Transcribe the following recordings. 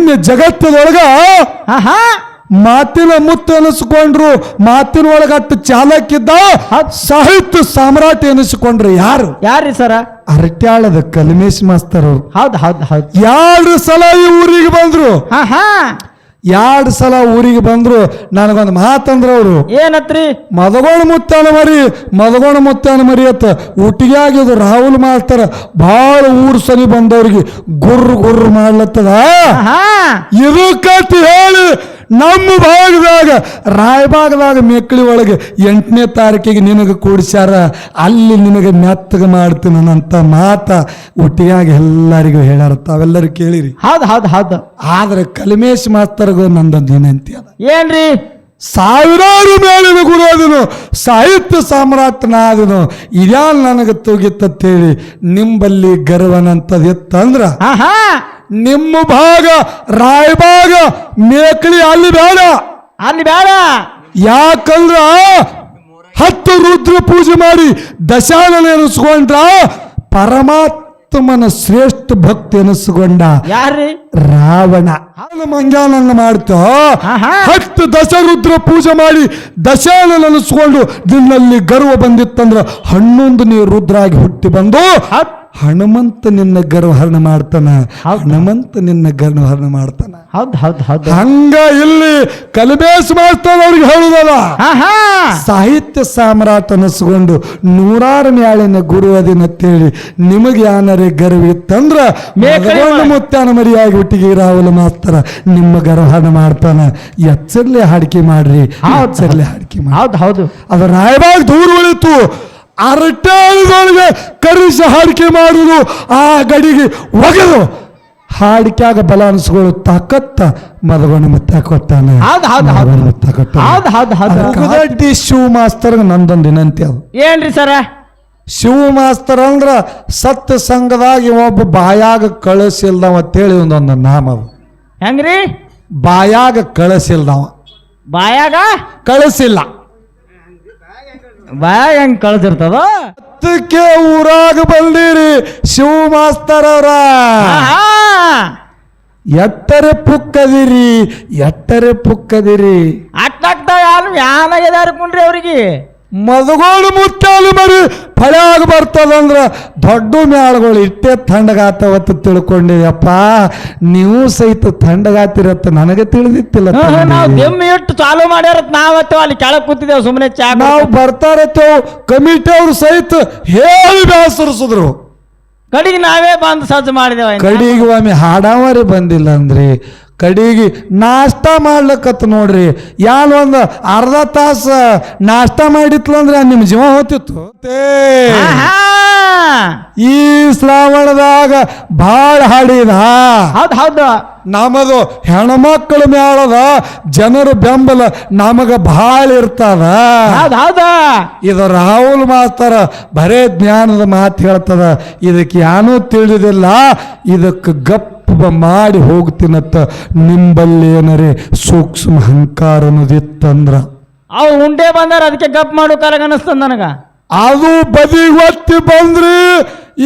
ನಿನ್ನೆ ಜಗತ್ತದೊಳಗ ಆಹಾ ಮಾತಿನ ಮುತ್ತು ಅನಿಸ್ಕೊಂಡ್ರು, ಮಾತಿನ ಒಳಗಟ್ಟು ಚಾಲಕ್ಕಿದ್ದ ಸಾಹಿತ್ಯ ಸಾಮ್ರಾಟ ಎನಿಸಿಕೊಂಡ್ರು ಯಾರು? ಯಾರ್ರಿ ಸರ? ಅರಟ್ಯಾಳದ ಕಲ್ಮೇಶ್ ಮಾಸ್ತರ್ ಅವರು. ಹೌದು ಹೌದು ಹೌದು. 2 ಸಲ ಈ ಊರಿಗೆ ಬಂದ್ರು. ಆಹಾ 2 ಸಲ ಊರಿಗೆ ಬಂದ್ರು. ನನಗೊಂದು ಮಾತಂದ್ರ ಅವರು, ಏನತ್ರಿ? ಮದಗೋಣ ಮುತ್ತಾನ ಮರಿ ಅತ್ತ ಊಟಿಗೆ ಆಗಿದ್ದು ರಾಹುಲ್ ಮಾಸ್ತರ ಬಹಳ ಊರ್ ಸನಿ ಬಂದವ್ರಿಗೆ ಗುರ್ರು ಮಾಡ್ಲತ್ತದ. ಇದು ಕಟ್ಟಿ ಹೇಳಿ ನಮ್ಮ ಭಾಗದಾಗ ರಾಯಭಾಗದಾಗ ಮೆಕ್ಕಳಿ ಒಳಗೆ 8ನೇ ತಾರೀಕಿಗೆ ನಿನಗೆ ಕೂಡಿಸ್ಯಾರ, ಅಲ್ಲಿ ನಿನಗೆ ಮೆತ್ತಗೆ ಮಾಡ್ತೀನಿ ಅಂತ ಮಾತ ಒಟ್ಟಿಗಾಗಿ ಎಲ್ಲರಿಗೂ ಹೇಳ್ಯಾರ. ತಾವೆಲ್ಲರೂ ಕೇಳಿರಿ. ಹೌದು ಹೌದು ಹೌದು. ಆದ್ರೆ ಕಲ್ಮೇಶ್ ಮಾಸ್ತರ್ಗೂ ನಂದೊಂದು ವಿನಂತಿ ಅದ. ಏನ್ರಿ? ಸಾವಿರಾರು ಮೇಲಿನ ಗುರುದಿನು, ಸಾಹಿತ್ಯ ಸಾಮ್ರಾಟನಾದನು, ಇದ್ಯಾಲ್ ನನಗೆ ತೂಗಿತ್ತೇಳಿ ನಿಂಬಲ್ಲಿ ಗರ್ವನಂತದಿತ್ತಂದ್ರ ನಿಮ್ಮ ಭಾಗ ರಾಯಭಾಗ ಮೇಕಳಿ ಅಲ್ಲಿ ಬೇಡ. ಯಾಕಂದ್ರ 10 ರುದ್ರ ಪೂಜೆ ಮಾಡಿ ದಶಾನನ ಎನಿಸ್ಕೊಂಡ್ರ ಪರಮಾತ್ಮನ ಶ್ರೇಷ್ಠ ಭಕ್ತಿ ಎನಿಸ್ಕೊಂಡ ಯಾರ್ರಿ? ರಾವಣ. ಮಂಗ್ಯಾನಂಗ ಮಾಡ್ತೋ 10 ದಶರುದ್ರ ಪೂಜೆ ಮಾಡಿ ದಶಾನನ ಅನಿಸ್ಕೊಂಡು ನಿನ್ನಲ್ಲಿ ಗರ್ವ ಬಂದಿತ್ತಂದ್ರ 11 ನೀ ರುದ್ರಾಗಿ ಹುಟ್ಟಿ ಬಂದು ಹನುಮಂತ ನಿನ್ನ ಗರ್ವಹರಣ ಮಾಡ್ತಾನ. ಹೌದು ಹೌದು ಹೌದು. ಹಂಗ ಇಲ್ಲಿ ಕಲ್ಮೇಶ್ ಮಾಸ್ತರ್ ಅವ್ರಿಗೆ ಹೇಳುದಲ್ಲ, ಸಾಹಿತ್ಯ ಸಾಮ್ರಾಟ ಅನಿಸ್ಕೊಂಡು 100 ಮ್ಯಾಳಿನ ಗುರು ಅದಿನತ್ತೇಳಿ ನಿಮಗೆ ಯಾನರೇ ಗರ್ವ ಇತ್ತಂದ್ರ ಮುತ್ತಾನ ಮರಿಯಾಗಿ ಒಟ್ಟಿಗೆ ರಾಹುಲ್ ಮಾಸ್ತರ ನಿಮ್ಮ ಗರ್ವಹರಣ ಮಾಡ್ತಾನ. ಎಚ್ಚರ್ಲೆ ಹಾಡಿಕೆ ಮಾಡ್ರಿ, ಎಚ್ಚರ್ಲೆ ಹಾಡಿಕೆ ಮಾಡಿ. ಹೌದು ಹೌದು. ಅದು ರಾಯಭಾಗ ದೂರ ಉಳಿತು. ಅರಟಾಳದೊಳಗೆ ಕರಿಸಿ ಹಾಡಿಕೆ ಮಾಡುವುದು, ಆ ಗಡಿಗೆ ಒಗೆದು ಹಾಡಿಕೆಯಾಗ ಬಲ ಅನಿಸ್ಕೊಳ್ಳು ತಾಕತ್ತ ಮದಗೊಂಡು ಮುತ್ತ ಕೊಟ್ಟಾನೆ. ಶಿವ ಮಾಸ್ತರ್ ನಂದೊಂದು ವಿನಂತಿ ಅದು. ಏನ್ರಿ ಸರ? ಶಿವ ಮಾಸ್ತರ್ ಅಂದ್ರ ಸತ್ಯ ಸಂಘದಾಗಿ ಒಬ್ಬ ಬಾಯಾಗ ಕಳಿಸಿಲ್ದವ ಅಂತೇಳಿ ಒಂದೊಂದು ನಾಮ ಅದು. ಹೆಂಗ್ರಿ? ಬಾಯಾಗ ಕಳಿಸಿಲ್ದವ, ಬಾಯಾಗ ಕಳಿಸಿಲ್ಲ, ಬಾಯಾಗ ಹೆಂಗ್ ಕಳ್ಸಿರ್ತದ? ಅದಕ್ಕೆ ಊರಾಗ ಬಂದಿರಿ ಶಿವ ಮಾಸ್ತರ್ ಅವರ. ಎಟ್ಟರೆ ಪುಕ್ಕದಿರಿ ಅಟ್ಟಾಗ್ತ ಯಾರು ಯಾನಾಗಿದಾರಕೊಂಡ್ರಿ ಅವ್ರಿಗೆ. ಮದಗೋಳು ಮುತ್ತಾಲು ಮರಿ ಫಳ್ಯಾಗ ಬರ್ತದಂದ್ರ ದೊಡ್ಡ ಮ್ಯಾಳಗಳು ಇಟ್ಟೆ ಥಂಡಗಾತವತ್ತು ತಿಳ್ಕೊಂಡಿದ್ಯಪ್ಪ. ನೀವು ಸಹಿತ ಥಂಡಗಾತಿರತ್ತ ನನಗೆ ತಿಳಿದಿತ್ತಿಲ್ಲ. ನಾವು ದೆಮ್ಮೆ ಇಟ್ಟು ಚಾಲು ಮಾಡ್ಯಾರತ್ ನಾವತ್ತೇವ ಅಲ್ಲಿ ಕೆಳಗ್ ಕೂತಿದ್ದೇವೆ ಸುಮ್ಮನೆ ಚಾ. ನಾವು ಬರ್ತಾರತ್ತೇವು ಕಮಿಟಿ ಅವ್ರು ಸಹಿತ ಹೇಳಿ ಬೇಸರಿಸಿದ್ರು. ಕಡಿಗೆ ನಾವೇ ಬಂದು ಸಜ್ಜು ಮಾಡಿದೇವ. ಕಡಿಗೆ ಒಮ್ಮೆ ಹಾಡಾವರೇ ಬಂದಿಲ್ಲ ಅಂದ್ರಿ, ಕಡಿಗೆ ನಾಷ್ಟ ಮಾಡ್ಲಕ್ಕತ್ ನೋಡ್ರಿ. ಒಂದು ಅರ್ಧ ತಾಸು ನಾಷ್ಟ ಮಾಡಿತ್ಲಂದ್ರೆ ನಿಮ್ಮ ಜೀವ ಹೋತಿತ್ತು. ಈ ಶ್ರಾವಣದಾಗ ಭಾಳ ಹಾಡಿದ. ಹೌದು. ನಮ್ಮದು ಹೆಣ್ಮಕ್ಳ ಮ್ಯಾಳದ ಜನರ ಬೆಂಬಲ ನಮಗ ಭಾಳ ಇರ್ತದ. ಇದು ರಾಹುಲ್ ಮಾಸ್ತರ ಬರೇ ಜ್ಞಾನದ ಮಾತು ಹೇಳ್ತದ. ಇದಕ್ಕೆ ಏನೂ ತಿಳಿದಿಲ್ಲ, ಇದಕ್ಕೆ ಗಪ್ ಮಾಡಿ ಹೋಗ್ತೀನತ್ತ ನಿಂಬಲ್ಲಿ ಏನರೇ ಸೂಕ್ಷ್ಮ ಅಹಂಕಾರ ಅನ್ನೋದಿತ್ತಂದ್ರ ಅವು ಉಂಡೆ ಬಂದಾರ ಅದಕ್ಕೆ ಗಪ್ ಮಾಡೋ ಕಾಲ ಅನಿಸ್ತದ ನನಗ. ಅದು ಬದಿ ಒತ್ತಿ ಬಂದ್ರಿ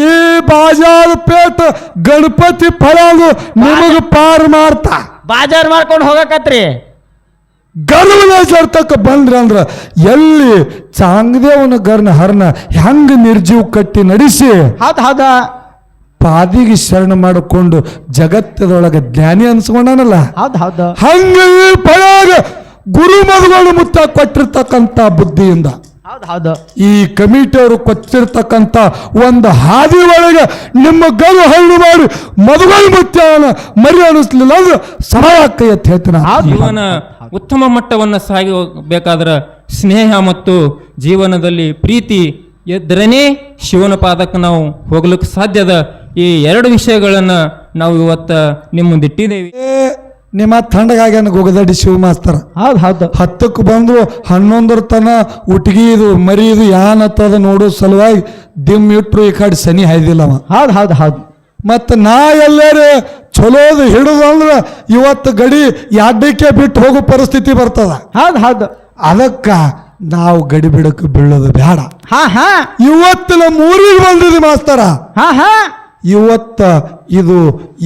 ಈ ಬಾಜಾರ್ ಪೇಟ ಗಣಪತಿ ಫಳದು ನಿಮಗ ಪಾರ್ ಮಾಡ್ತಾ ಬಾಜಾರ್ ಮಾಡ್ಕೊಂಡು ಹೋಗಕತ್ರಿ. ಗರ್ವತಕ್ಕ ಬಂದ್ರಿ ಅಂದ್ರ ಎಲ್ಲಿ ಚಾಂಗದೇವನ ಗರ್ನ ಹರ್ನ ಹೆಂಗ ನಿರ್ಜೀವ ಕಟ್ಟಿ ನಡೆಸಿ ಪಾದಿಗೆ ಶರಣ ಮಾಡಿಕೊಂಡು ಜಗತ್ತದೊಳಗೆ ಜ್ಞಾನಿ ಅನ್ಸ್ಕೊಂಡನಲ್ಲ, ಹಂಗ ಫಳಾಗ ಗುರು ಮದುಗಳು ಮುತ್ತ ಕೊಟ್ಟಿರ್ತಕ್ಕಂಥ ಬುದ್ಧಿಯಿಂದ ಈ ಕಮಿಟಿ ಅವರು ಕೊಚ್ಚಿರ್ತಕ್ಕಂಥ ಒಂದು ಹಾದಿ ಒಳಗೆ ನಿಮ್ಮ ಗರು ಹಳ್ಳಿ ಮಾಡಿ ಮದುವೆ ಮುತ್ಯಾನ ಮರಿ ಅನಿಸ್ಲಿಲ್ಲ ಅಂದ್ರೆ ಸಮಾಜಕ್ಕೆ ಹೇಳ್ತೀನಿ. ಜೀವನ ಉತ್ತಮ ಮಟ್ಟವನ್ನು ಸಾಗಬೇಕಾದ್ರೆ ಸ್ನೇಹ ಮತ್ತು ಜೀವನದಲ್ಲಿ ಪ್ರೀತಿ ಇದ್ದರೇನೆ ಶಿವನ ಪಾದಕ್ಕೆ ನಾವು ಹೋಗ್ಲಿಕ್ಕೆ ಸಾಧ್ಯದ. ಈ 2 ವಿಷಯಗಳನ್ನ ನಾವು ಇವತ್ತ ನಿಮ್ಮ ಮುಂದಿಟ್ಟಿದ್ದೇವೆ. ನಿಮ್ಮ ಥಂಡಗಾಗ್ಯಾನ ಗೊಗದಡಿ ಶಿವ ಮಾಸ್ತರ. 10ಕ್ಕೆ ಬಂದು 11 ತನ ಉಟ್ಗಿ ಇದು ಮರಿ ಇದು ಯಾನತ್ತದ ನೋಡೋ ಸಲುವಾಗಿ ದಿಮ್ ಇಟ್ರು ಈ ಕಡೆ ಸನಿ ಹಾಯ್ದಿಲ್ಲವ. ಮತ್ತ ನಾ ಎಲ್ಲಾರು ಚಲೋದು ಹಿಡಿದು ಅಂದ್ರ ಇವತ್ತು ಗಡಿ ಯಾಡ್ಡಕ್ಕೆ ಬಿಟ್ಟು ಹೋಗೋ ಪರಿಸ್ಥಿತಿ ಬರ್ತದ. ಅದಕ್ಕ ನಾವು ಗಡಿ ಬಿಡಕ್ಕೆ ಬೀಳೋದು ಬೇಡ. ಇವತ್ತು ನಮ್ಮ ಊರಿಗೆ ಬಂದಿದೆ ಮಾಸ್ತರ. ಇವತ್ತ ಇದು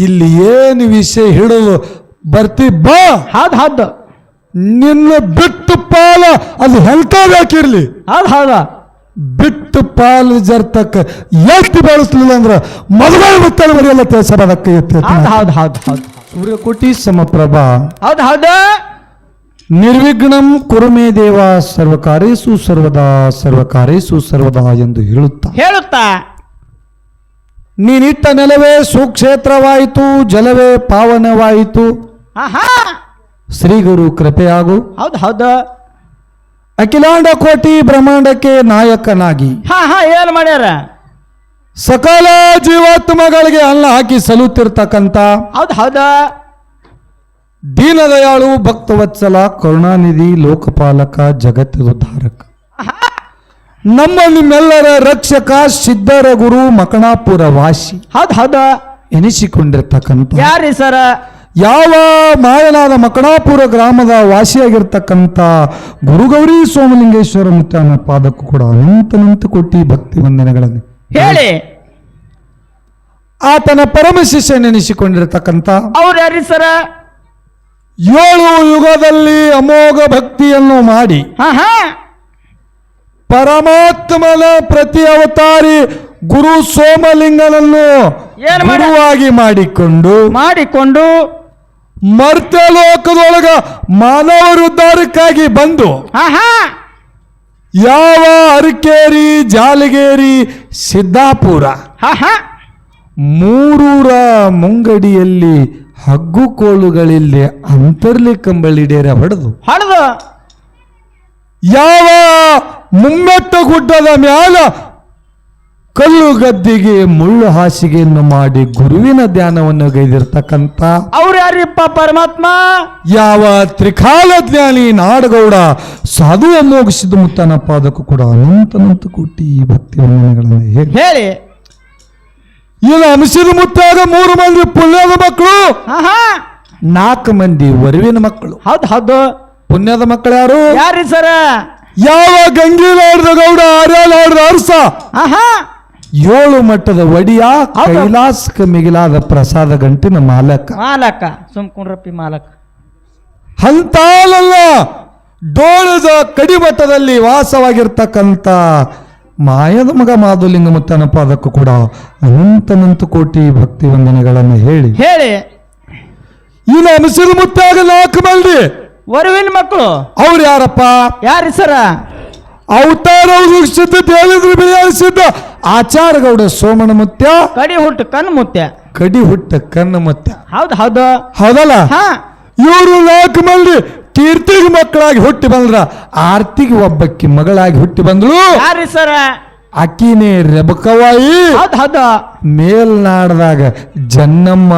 ಇಲ್ಲಿ ಏನು ವಿಷಯ ಹಿಡಿದು ಬರ್ತಿ ಬಾ. ಹೌದ್ ಹೌದು ನಿನ್ನ ಬಿಟ್ಟು ಪಾಲ ಅದು ಹೆಂತ ಬೇಕಿರ್ಲಿ, ಹೌದ್ ಹೌದು ಬಿಟ್ಟು ಪಾಲು ಜರ್ತಕ್ಕ ಎತ್ತಿ ಬೆಳೆಸ್ಲಿಲ್ಲ ಅಂದ್ರ ಮದುವೆ ಮುತ್ತಲು ಬರೆಯಲ್ಲ ತಿಳಿಸಬದಕ್ಕೆ ಹೌದ್ ಹೌದ್ ಹೌದ್ ಹೌದ್ ಸೂರ್ಯಕೋಟಿ ಸಮಪ್ರಭಾ ಹೌದ್ ಹೌದು ನಿರ್ವಿಘ್ನಂ ಕುರುಮೇ ದೇವ ಸರ್ವಕಾರೇಸು ಸರ್ವದಾ ಸರ್ವಕಾರೇಸು ಸರ್ವದಾ ಎಂದು ಹೇಳುತ್ತಾ ನೀನಿಟ್ಟ ನೆಲವೇ ಸುಕ್ಷೇತ್ರವಾಯಿತು, ಜಲವೇ ಪಾವನವಾಯಿತು. ಆಹಾ ಶ್ರೀ ಗುರು ಕೃಪೆಯಾಗು. ಹೌದ್ ಹೌದು ಅಖಿಲಾಂಡ ಕೋಟಿ ಬ್ರಹ್ಮಾಂಡಕ್ಕೆ ನಾಯಕನಾಗಿ ಹಾ ಏನ್ ಮಾಡ್ಯಾರ ಸಕಲ ಜೀವಾತ್ಮಗಳಿಗೆ ಅನ್ನ ಹಾಕಿ ಸಲುತ್ತಿರ್ತಕ್ಕಂಥ ಹೌದ್ ಹೌದು ದೀನದಯಾಳು ಭಕ್ತವತ್ಸಲ ಕರುಣಾನಿಧಿ ಲೋಕಪಾಲಕ ಜಗತ್ತುದ್ಧಾರಕ ನಮ್ಮ ನಿಮ್ಮೆಲ್ಲರ ರಕ್ಷಕ ಸಿದ್ಧರ ಗುರು ಮಕಣಾಪುರ ವಾಸಿ ಹೌದ್ ಹೌದು ಎನಿಸಿಕೊಂಡಿರ್ತಕ್ಕಂಥ ಯಾರಿ ಸರ ಯಾವ ಮಾಯನಾದ ಮಕಣಾಪುರ ಗ್ರಾಮದ ವಾಸಿಯಾಗಿರ್ತಕ್ಕಂಥ ಗುರುಗೌರಿ ಸೋಮಲಿಂಗೇಶ್ವರ ಮುತ್ತನ ಪಾದಕ್ಕೂ ಕೂಡ ಅನಂತ ಕೋಟಿ ಭಕ್ತಿ ವಂದನೆಗಳನ್ನು ಹೇಳಿ. ಆತನ ಪರಮ ಶಿಷ್ಯ ನೆನೆಸಿಕೊಂಡಿರ್ತಕ್ಕಂಥ ಅವ್ರು ಯಾರಿ ಸರ 7 ಯುಗದಲ್ಲಿ ಅಮೋಘ ಭಕ್ತಿಯನ್ನು ಮಾಡಿ ಪರಮಾತ್ಮನ ಪ್ರತಿ ಅವತಾರಿ ಗುರು ಸೋಮಲಿಂಗನನ್ನು ಗುರುವಾಗಿ ಮಾಡಿಕೊಂಡು ಮರ್ತ್ಯ ಲೋಕದೊಳಗ ಮಾನವರುದ್ಧಾರಕ್ಕಾಗಿ ಬಂದು ಯಾವ ಅರಕೇರಿ ಜಾಲಗೇರಿ ಸಿದ್ದಾಪುರ 3 ಮುಂಗಡಿಯಲ್ಲಿ ಹಗ್ಗು ಕೋಲುಗಳಿಲ್ಲಿ ಅಂತರ್ಲಿ ಕಂಬಳಿಡೇರ ಹೊಡೆದು ಯಾವ ಮುಮ್ಮೆಟ್ಟ ಗುಡ್ಡದ ಮ್ಯಾಲ ಕಲ್ಲು ಗದ್ದಿಗೆ ಮುಳ್ಳು ಹಾಸಿಗೆಯನ್ನು ಮಾಡಿ ಗುರುವಿನ ಧ್ಯಾನವನ್ನು ಗೈದಿರ್ತಕ್ಕಂಥ ಅವ್ರು ಯಾರಿಪ್ಪ ಪರಮಾತ್ಮ ಯಾವ ತ್ರಿಕಾಲ ಜ್ಞಾನಿ ನಾಡಗೌಡ ಸಾಧು ಅಮೋಘ ಸಿದ್ಧಮುತ್ತನ ಪಾದಕ್ಕೂ ಕೂಡ ಅನಂತ ಕೋಟಿ ಭಕ್ತಿ ವಂದನೆಗಳನ್ನು ಹೇಳಿ. ಇದು ಅಂಶದ ಮುತ್ತಾಗ 3 ಮಂದಿ ಪುಣ್ಯದ ಮಕ್ಕಳು, 4 ಮಂದಿ ವರುವಿನ ಮಕ್ಕಳು. ಹೌದು ಪುಣ್ಯದ ಮಕ್ಕಳು ಯಾರಿ ಸರ ಯಾವ ಗಂಗೀಲಾಡ್ದ ಗೌಡ ಆರ್ಯಾಲಾಡ್ದ ಅರಸ 7 ಮಟ್ಟದ ಒಡಿಯ ಕೈಲಾಸಕ್ಕೆ ಮಿಗಿಲಾದ ಪ್ರಸಾದ ಗಂಟಿನ ಮಾಲಕ ಸುಮ್ಕೊಂಡ್ರಪ್ಪಿ ಮಾಲಕ ಹಂತಾಲಲ್ಲ ಡೋಳದ ಕಡಿಮಟ್ಟದಲ್ಲಿ ವಾಸವಾಗಿರ್ತಕ್ಕಂಥ ಮಾಯದ ಮಗ ಮಾಧುಲಿಂಗ ಮುತ್ತನ ಪಾದಕ್ಕೂ ಕೂಡ ಅನಂತ ಕೋಟಿ ಭಕ್ತಿ ವಂದನೆಗಳನ್ನು ಹೇಳಿ. ಇನ್ನು ಅಮಸಿದ ಮುತ್ತಾಗ 4 ಮಂದಿ ವರುವಿನ ಮಕ್ಕಳು ಅವ್ರು ಯಾರಪ್ಪ ಯಾರಿ ಸರ ಅವತಾರ ಸಿದ್ಧ ದೇವೇಂದ್ರ ಬಿಳಿಯಾಳಿಸಿದ್ದ ಆಚಾರ ಗೌಡ ಸೋಮಣ ಮುತ್ಯ ಕಡಿ ಹುಟ್ಟು ಕಣ್ಣು ಮುತ್ಯ ಹೌದಲ್ಲ. ಇವರು 4 ಮಂದಿ ಕೀರ್ತಿಗೆ ಮಕ್ಕಳಾಗಿ ಹುಟ್ಟಿ ಬಂದ್ರ, ಆರ್ತಿಗೆ ಒಬ್ಬಕ್ಕಿ ಮಗಳಾಗಿ ಹುಟ್ಟಿ ಬಂದ್ರು. ಯಾರಿ ಸರ ಅಕ್ಕಿನೇ ರೆಬಕವಾಯಿ ಮೇಲ್ನಾಡದಾಗ ಜನ್ನಮ್ಮ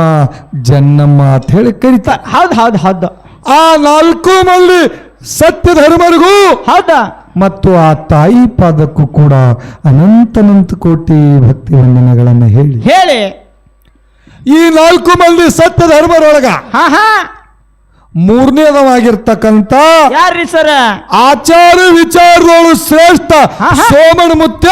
ಅಂತ ಹೇಳಿ ಕರೀತ. ಹೌದು ಆ 4 ಮಂದಿ ಸತ್ಯ ಧರ್ಮರಿಗೂ ಮತ್ತು ಆ ತಾಯಿ ಪಾದಕ್ಕೂ ಕೂಡ ಅನಂತ ಕೋಟಿ ಭಕ್ತಿ ವಂದನೆಗಳನ್ನು ಹೇಳಿ. ಈ 4 ಮಂದಿ ಸತ್ಯ ಧರ್ಮರೊಳಗ 3ನೇದವಾಗಿರ್ತಕ್ಕಂಥ ಯಾರ್ರಿ ಸರ ಆಚಾರ ವಿಚಾರದೋಳು ಶ್ರೇಷ್ಠ ಸೋಮಣ ಮುತ್ಯ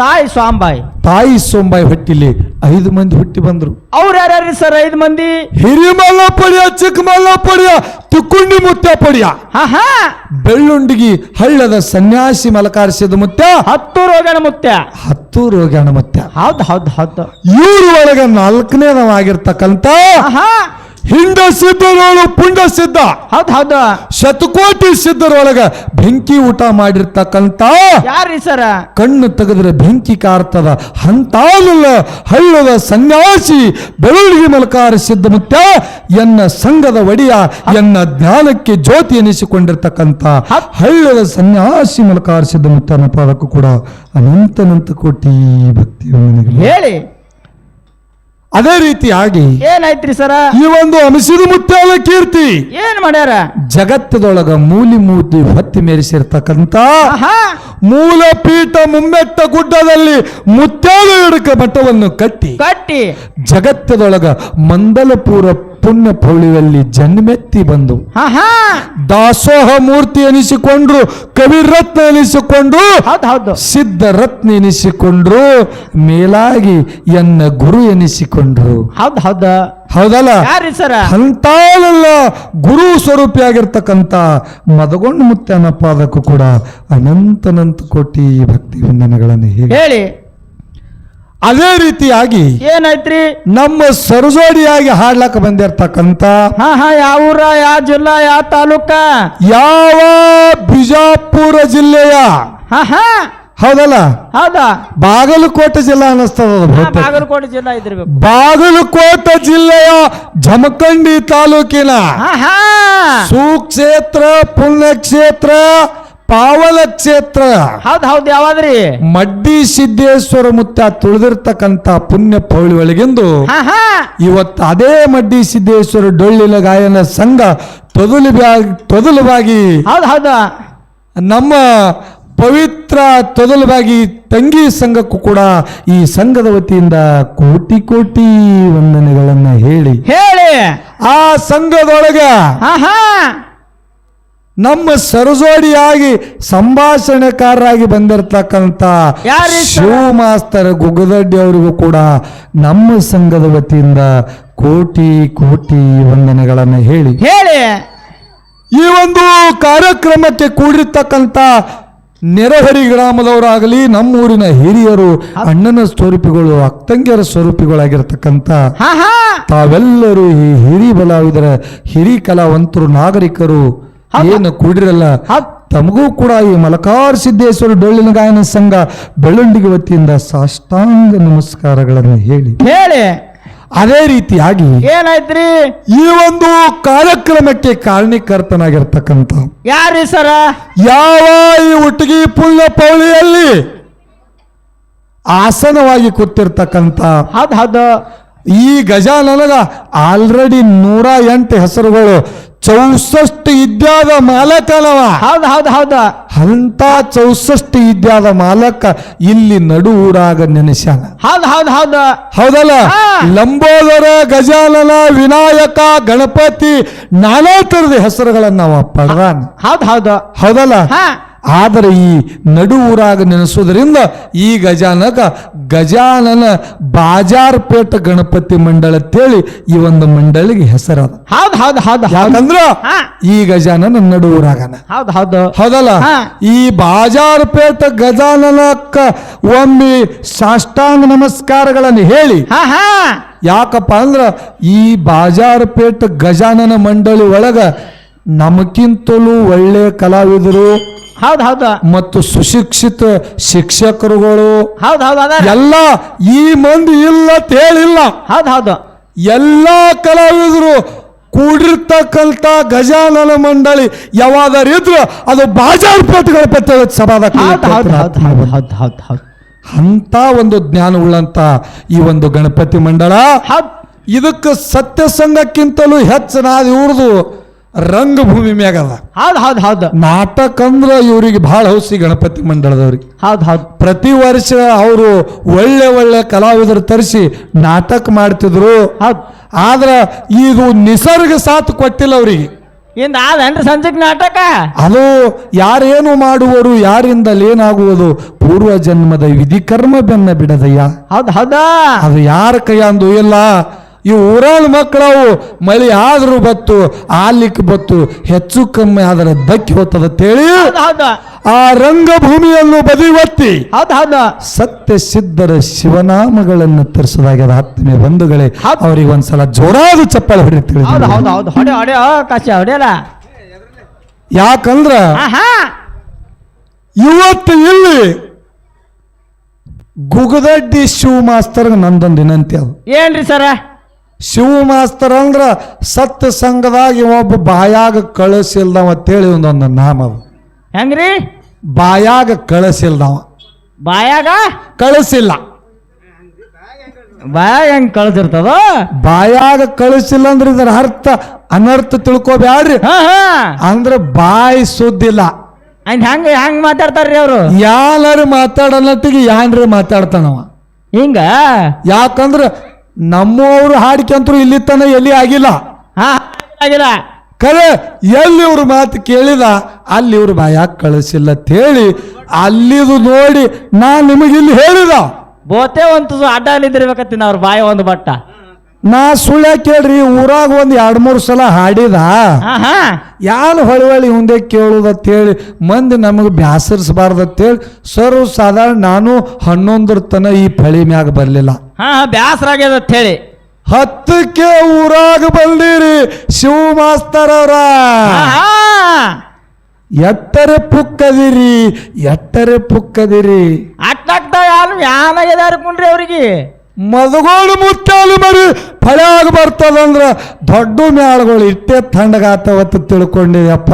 ತಾಯಿ ಸೋಂಬಾಯಿ ಹೊಟ್ಟಿಲಿ 5 ಮಂದಿ ಹುಟ್ಟಿ ಬಂದ್ರು. ಅವ್ರು ಯಾರ್ಯಾರಿ ಸರ್ 5 ಮಂದಿ ಹಿರಿಮಲ್ಲ ಪಡಿಯ ಚಿಕ್ಕಮಲ್ಲ ಪಡಿಯ ತುಕ್ಕುಂಡಿ ಮುತ್ಯ ಪಡಿಯ ಬೆಳ್ಳುಂಡಿಗಿ ಹಳ್ಳದ ಸನ್ಯಾಸಿ ಮಲಕಾರಿಸಿದ ಮುತ್ಯ 10 ರೋಗಣ ಮುತ್ಯ ಹೌದು. ಇವ್ರ ಒಳಗ 4ನೇದವಾಗಿರ್ತಕ್ಕಂಥ ಹಿಂಡ ಸಿದ್ಧರೋಳು ಪುಂಡ ಸಿದ್ಧ ಹೌದು ಶತಕೋಟಿ ಸಿದ್ಧರೊಳಗ ಬೆಂಕಿ ಊಟ ಮಾಡಿರ್ತಕ್ಕಂಥ ಯಾರ್ರಿ ಸರ ಕಣ್ಣು ತೆಗೆದ್ರೆ ಬೆಂಕಿ ಕಾರ್ತದ ಹಂತಾಲಲ್ಲ ಹಳ್ಳದ ಸನ್ಯಾಸಿ ಬೆಳ್ಳುಳ್ಳಿ ಮಲಕಾರ ಸಿದ್ಧ ಮುತ್ಯ ಎನ್ನ ಸಂಘದ ಒಡೆಯ ಎನ್ನ ಜ್ಞಾನಕ್ಕೆ ಜ್ಯೋತಿ ಎನಿಸಿಕೊಂಡಿರ್ತಕ್ಕಂಥ ಹಳ್ಳದ ಸನ್ಯಾಸಿ ಮಲಕಾರ ಸಿದ್ಧ ಮುತ್ತನ ಪಾದಕ್ಕೂ ಕೂಡ ಅನಂತ ಕೋಟಿ ಭಕ್ತಿ ಹೇಳಿ. ಅದೇ ರೀತಿಯಾಗಿ ಏನಾಯ್ತ್ರಿ ಸರ ಈ ಒಂದು ಅಂಶದ ಮುತ್ಯಾಲ ಕೀರ್ತಿ ಏನ್ ಮಾಡ್ಯಾರ ಜಗತ್ತದೊಳಗ ಮೂತಿ ಹೊತ್ತಿ ಮೆರೆಸಿರ್ತಕ್ಕಂಥ ಮೂಲ ಪೀಠ ಮುಮ್ಮೆಟ್ಟ ಗುಡ್ಡದಲ್ಲಿ ಮುತ್ಯಾಲ ಹಿಡಕ ಮಠವನ್ನು ಕಟ್ಟಿ ಕಟ್ಟಿ ಜಗತ್ತದೊಳಗ ಮಂದಲಪುರ ಪುಣ್ಯ ಪೌಳಿಯಲ್ಲಿ ಜನ್ಮೆತ್ತಿ ಬಂದು ಹಾ ಹಾ ದಾಸೋಹ ಮೂರ್ತಿ ಎನಿಸಿಕೊಂಡ್ರು, ಕವಿರತ್ನ ಎನಿಸಿಕೊಂಡ್ರು, ಹೌದು ಹೌದು ಸಿದ್ಧರತ್ನ ಎನಿಸಿಕೊಂಡ್ರು, ಮೇಲಾಗಿ ಎನ್ನ ಗುರು ಎನಿಸಿಕೊಂಡ್ರು. ಹೌದು ಹೌದು ಹೌದಲ್ಲ? ಯಾರಿ ಸರ ಅಂತಾಳೆಲ್ಲ ಗುರು ಸ್ವರೂಪಿಯಾಗಿರ್ತಕ್ಕಂಥ ಮದಗೊಂಡು ಮುತ್ತನ ಪಾದಕ್ಕೂ ಕೂಡ ಅನಂತ ಕೋಟಿ ಭಕ್ತಿ ವಂದನೆಗಳನ್ನು ಹೇಳಿ ಹೇಳಿ. ಅದೇ ರೀತಿಯಾಗಿ ಏನಾಯ್ತ್ರಿ? ನಮ್ಮ ಸರಜೋಡಿಯಾಗಿ ಹಾಡ್ಲಕ್ಕ ಬಂದಿರ್ತಕ್ಕಂಥ ಹಾ ಹಾ ಯಾವ ಊರ, ಯಾವ ಜಿಲ್ಲಾ, ಯಾವ ತಾಲೂಕ? ಯಾವ ಬಿಜಾಪುರ ಜಿಲ್ಲೆಯ, ಹಾ ಹಾ ಹೌದಲ್ಲ, ಹೌದಾ? ಬಾಗಲಕೋಟೆ ಜಿಲ್ಲಾ ಅನ್ನಿಸ್ತದ ಅದು ಬಹುತೇಕ. ಬಾಗಲಕೋಟೆ ಜಿಲ್ಲಾ ಇದ್ದಿರ್ಬೇಕು. ಬಾಗಲಕೋಟೆ ಜಿಲ್ಲೆಯ ಜಮಖಂಡಿ ತಾಲೂಕಿನ ಹಾ ಹಾ ಸುಕ್ಷೇತ್ರ, ಪುಣ್ಯಕ್ಷೇತ್ರ, ಪಾವನ ಕ್ಷೇತ್ರ, ಹೌದ್ ಹೌದು ಯಾವಾದ್ರಿ? ಮಡ್ಡಿ ಸಿದ್ದೇಶ್ವರ ಮುತ್ತ ತುಳಿದಿರ್ತಕ್ಕಂಥ ಪುಣ್ಯ ಪೌಳಿ ಒಳಗೆಂದು ಹಾ ಹಾ ಇವತ್ತು ಅದೇ ಮಡ್ಡಿ ಸಿದ್ದೇಶ್ವರ ಡೊಳ್ಳಿನ ಗಾಯನ ಸಂಘ ತೊದಲುವಾಗಿ ಹೌದ್ ಹೌದು ನಮ್ಮ ಪವಿತ್ರ ತೊದಲುವಾಗಿ ತಂಗಿ ಸಂಘಕ್ಕೂ ಕೂಡ ಈ ಸಂಘದ ವತಿಯಿಂದ ಕೋಟಿ ಕೋಟಿ ವಂದನೆಗಳನ್ನ ಹೇಳಿ ಹೇಳಿ. ಆ ಸಂಘದೊಳಗ ಹಾ ಹಾ ನಮ್ಮ ಸರಜೋಡಿಯಾಗಿ ಸಂಭಾಷಣೆಕಾರರಾಗಿ ಬಂದಿರತಕ್ಕಂಥ ಯಾರೀ ಸರ್? ಶಿವ ಮಾಸ್ತರ್ ಗುಗ್ಗದಡ್ಡಿ ಅವರಿಗೂ ಕೂಡ ನಮ್ಮ ಸಂಘದ ವತಿಯಿಂದ ಕೋಟಿ ಕೋಟಿ ವಂದನೆಗಳನ್ನ ಹೇಳಿ ಹೇಳಿ. ಈ ಒಂದು ಕಾರ್ಯಕ್ರಮಕ್ಕೆ ಕೂಡಿರ್ತಕ್ಕಂಥ ನೆರೆಹರಿ ಗ್ರಾಮದವರಾಗಲಿ, ನಮ್ಮೂರಿನ ಹಿರಿಯರು, ಅಣ್ಣನ ಸ್ವರೂಪಿಗಳು, ಅಕ್ಕಂಗಿಯರ ಸ್ವರೂಪಿಗಳಾಗಿರ್ತಕ್ಕಂಥ ಹಾ ಹಾ ತಾವೆಲ್ಲರೂ ಈ ಹಿರಿ ಬಲಾವಿದರ ಹಿರಿ ಕಲಾವಂತರು, ನಾಗರಿಕರು ಏನು ಕೂಡಿರಲ್ಲ, ತಮಗೂ ಕೂಡ ಈ ಮಲಕಾರ್ ಸಿದ್ದೇಶ್ವರ ಡೊಳ್ಳಿನ ಗಾಯನ ಸಂಘ ಬೆಳ್ಳುಂಡಿಗೆ ವತಿಯಿಂದ ಸಾಷ್ಟಾಂಗ ನಮಸ್ಕಾರಗಳನ್ನು ಹೇಳಿ ಹೇಳಿ. ಅದೇ ರೀತಿಯಾಗಿ ಏನಾಯ್ತ್ರಿ? ಈ ಒಂದು ಕಾರ್ಯಕ್ರಮಕ್ಕೆ ಕಾರಣೀಕರ್ತನಾಗಿರ್ತಕ್ಕಂಥ ಯಾರೀ ಸರ? ಯಾವ ಈ ಹುಟ್ಟಗಿ ಪುಣ್ಯ ಪೌಳಿಯಲ್ಲಿ ಆಸನವಾಗಿ ಕೂತಿರ್ತಕ್ಕಂಥ ಹೌದ್ ಹೌದು ಈ ಗಜಾನನಗ ಆಲ್ರೆಡಿ 108 ಹೆಸರುಗಳು, 64 ಇದ್ಯಾದ ಮಾಲಕನವ. ಹೌದ್ ಹೌದ್ ಹೌದು ಅಂತ 64 ಇದ್ಯಾದ ಮಾಲಕ ಇಲ್ಲಿ ನಡು ಊರಾಗ ನೆನೆಸ್ಯಾನ. ಹೌದ್ ಹೌದ್ ಹೌದು ಹೌದಲ್ಲ? ಹಾ. ಲಂಬೋದರ, ಗಜಾನನ, ವಿನಾಯಕ, ಗಣಪತಿ, ನಾನಾ ತರದ ಹೆಸರುಗಳನ್ನ ಅವ ಪಡ್ದಾನ. ಹೌದ್ ಹೌದು ಹೌದಲ್ಲ? ಹಾ ಆದರೆ ಈ ನಡು ಊರಾಗ ನೆನೆಸೋದ್ರಿಂದ ಈ ಗಜಾನನ ಬಾಜಾರ್ ಪೇಟ ಗಣಪತಿ ಮಂಡಳ ಅಂತೇಳಿ ಈ ಒಂದು ಮಂಡಳಿಗೆ ಹೆಸರದ. ಹೌದ್ ಹೌದ್ ಹೌದು ಯಾಕಂದ್ರ ಹಾ. ಈ ಗಜಾನನ ನಡು ಊರಾಗನ. ಹೌದ್ ಹೌದು ಹೌದಲ್ಲ? ಹಾ. ಈ ಬಾಜಾರ್ ಪೇಟ ಗಜಾನನಕ್ಕ ಒಮ್ಮೆ ಸಾಷ್ಟಾಂಗ ನಮಸ್ಕಾರಗಳನ್ನು ಹೇಳಿ. ಹಾ ಹಾ ಯಾಕಪ್ಪ ಅಂದ್ರ ಈ ಬಾಜಾರ್ ಪೇಟ ಗಜಾನನ ಮಂಡಳಿ ಒಳಗ ನಮಕ್ಕಿಂತಲೂ ಒಳ್ಳೆ ಕಲಾವಿದರು ಹೌದ್ ಹೌದು ಮತ್ತು ಸುಶಿಕ್ಷಿತ ಶಿಕ್ಷಕರುಗಳು ಹೌದ್ ಹೌದು ಅದ ಎಲ್ಲ ಈ ಮಂದಿ ಇಲ್ಲ ತೇಳಿಲ್ಲ. ಹೌದ್ ಹೌದು ಎಲ್ಲ ಕಲಾವಿದರು ಕೂಡಿರ್ತಕ್ಕಂಥ ಗಜಾನನ ಮಂಡಳಿ ಯಾವಾದರಿದ್ರು ಅದು ಬಾಜಾರ್ ಪೇಟ ಗಣಪತಿ ಸಭಾದ ಹೌದ್ ಹೌದ್ ಹೌದ್ ಹೌದ್ ಹೌದ್ ಹೌದ್ ಹೌದ್ ಅಂತ ಒಂದು ಜ್ಞಾನ ಉಳ್ಳಂತ ಈ ಒಂದು ಗಣಪತಿ ಮಂಡಳ. ಹೌದ್ ಇದಕ್ಕೆ ಸತ್ಯ ಸಂಘಕ್ಕಿಂತಲೂ ಹೆಚ್ಚನಾದ ಇವ್ರದು ರಂಗಭೂಮಿ ಮ್ಯಾಗದ. ಹೌದ್ ಹೌದ್ ಹೌದು ನಾಟಕ ಅಂದ್ರ ಇವ್ರಿಗೆ ಬಹಳ ಹೌಸಿ ಗಣಪತಿ ಮಂಡಳದವ್ರಿಗೆ. ಹೌದ್ ಹೌದ್ ಪ್ರತಿ ವರ್ಷ ಅವರು ಒಳ್ಳೆ ಒಳ್ಳೆ ಕಲಾವಿದರು ತರಿಸಿ ನಾಟಕ ಮಾಡ್ತಿದ್ರು. ಹೌದ್ ಆದ್ರ ಇದು ನಿಸರ್ಗ ಸಾಥ್ ಕೊಟ್ಟಿಲ್ಲ ಅವರಿಗೆ. ಇಂದ ಆದೇನ್ರಿ ಸಂಜೆಗ್ ನಾಟಕ? ಅದು ಯಾರೇನು ಮಾಡುವರು, ಯಾರಿಂದಲೇನಾಗುವುದು, ಪೂರ್ವ ಜನ್ಮದ ವಿಧಿ ಕರ್ಮ ಬೆನ್ನ ಬಿಡದಯ್ಯ. ಹೌದ್ ಹೌದಾ ಅದು ಯಾರ ಕೈಯಂದು ಇಲ್ಲ. ಈ ಊರಾಳ ಮಕ್ಕಳವು ಮಳಿ ಆದ್ರೂ ಬತ್ತು, ಆಲಿಕ್ಕೆ ಬತ್ತು, ಹೆಚ್ಚು ಕಮ್ಮಿ ಆದ್ರೆ ದಕ್ಕಿ ಹೋಗ್ತದ ಅಂತೇಳಿ ಹೌದ್ ಹೌದು ಆ ರಂಗಭೂಮಿಯನ್ನು ಬದಿವತ್ತಿ ಹೌದ್ ಹೌದು ಸತ್ಯ ಸಿದ್ಧರ ಶಿವನಾಮಗಳನ್ನು ತರಿಸೋದಾಗ್ಯದ. ಆತ್ಮೀಯ ಬಂಧುಗಳೇ, ಅವ್ರಿಗೆ ಒಂದ್ಸಲ ಜೋರಾದ ಚಪ್ಪಾಳೆ ಹೊಡಿತೀವಿ. ಹೌದ್ ಹೌದ್ ಹೌದು ಹೊಡೆ ಹೊಡೆ ಕಾಶಿ ಹೊಡೆಯಲ್ಲ. ಯಾಕಂದ್ರ ಆಹಾ ಇವತ್ತು ಇಲ್ಲಿ ಗುಗದಡ್ಡಿ ಶಿವ ಮಾಸ್ತರ್ ನಂದೊಂದು ವಿನಂತಿ ಅದು. ಏನ್ರಿ ಸರ? ಶಿವ ಮಾಸ್ತರ್ ಅಂದ್ರ ಸತ್ಯ ಸಂಘದಾಗ ಒಬ್ಬ ಬಾಯಾಗ ಕಳಿಸಿಲ್ದವ ಅಂತೇಳಿ ಒಂದೊಂದು ನಾಮ ಅದು. ಹೆಂಗ್ರಿ? ಬಾಯಾಗ ಕಳಿಸಿಲ್ದವ, ಬಾಯಾಗ ಕಳಿಸಿಲ್ಲ. ಬಾಯಾಗ ಹೆಂಗ್ ಕಳ್ಸಿರ್ತದ? ಬಾಯಾಗ ಕಳಿಸಿಲ್ಲ ಅಂದ್ರೆ ಇದರ ಅರ್ಥ ಅನರ್ಥ ತಿಳ್ಕೊಬ್ಯಾಡ್ರಿ. ಹಾ ಹಾ ಅಂದ್ರೆ ಬಾಯಿ ಸುದ್ದಿಲ್ಲ. ಹೆಂಗ್ ಹೆಂಗ್ ಮಾತಾಡ್ತಾರ್ರಿ ಅವ್ರು? ಯಾರು ಮಾತಾಡಲತ್ತಿಗೆ ಯಾನ್ರಿ ಮಾತಾಡ್ತಾನವ. ಹಿಂಗ ಯಾಕಂದ್ರ ನಮ್ಮವ್ರು ಹಾಡ್ಕಂತರು ಇಲ್ಲಿ ತನ ಎಲ್ಲಿ ಆಗಿಲ್ಲ. ಹಾ ಆಗಿಲ್ಲ ಕರೆ ಎಲ್ಲಿ ಇವ್ರ ಮಾತು ಕೇಳಿದ ಅಲ್ಲಿ ಇವ್ರ ಬಾಯಾಗ ಕಳಿಸಿಲ್ಲ ಅಂತ ಹೇಳಿ ಅಲ್ಲಿದು ನೋಡಿ ನಾ ನಿಮಗಿಲ್ಲಿ ಹೇಳಿದ ಬೋತೆ ಒಂದು ಅಡ್ಡ ನಿಂದಿರ್ಬೇಕತ್ತೀನಿ ಅವ್ರ ಬಾಯ ಒಂದು ಬಟ್ಟ ನಾ ಸುಳ್ಳ ಕೇಳ್ರಿ ಊರಾಗ ಒಂದ್ 2-3 ಸಲ ಹಾಡಿದ ಯಾರು ಹೊಳಿ ಮುಂದೆ ಕೇಳುದತ್ ಹೇಳಿ ಮಂದಿ ನಮಗೆ ಬ್ಯಾಸರಿಸಬಾರ್ದತ್ತೇಳಿ ಸರ್ವ ಸಾಧಾರಣ ನಾನು 11 ತನ ಈ ಫಳಿ ಮ್ಯಾಗ ಬರ್ಲಿಲ್ಲ ಬ್ಯಾಸರ ಆಗ್ಯದ ಅಂತ ಹೇಳಿ 10ಕ್ಕೆ ಊರಾಗ ಬಂದಿರಿ ಶಿವ ಮಾಸ್ತರ್ ಅವ್ರ ಎಟ್ಟರೆ ಪುಕ್ಕದಿರಿ ಅಟ್ಟಾಗ್ತ ಯಾರು ಯಾನಾಗ್ಯದಾರ ಕುಂಡ್ರಿ ಅವ್ರಿಗೆ ಮದಗೋಳು ಮುತ್ತಾಲು ಮರಿ ಫಳ್ಯಾಗ ಬರ್ತದಂದ್ರ ದೊಡ್ಡ ಮ್ಯಾಳಗಳು ಇಟ್ಟೆ ಥಂಡಗಾತವತ್ತು ತಿಳ್ಕೊಂಡಿದ್ಯಪ್ಪ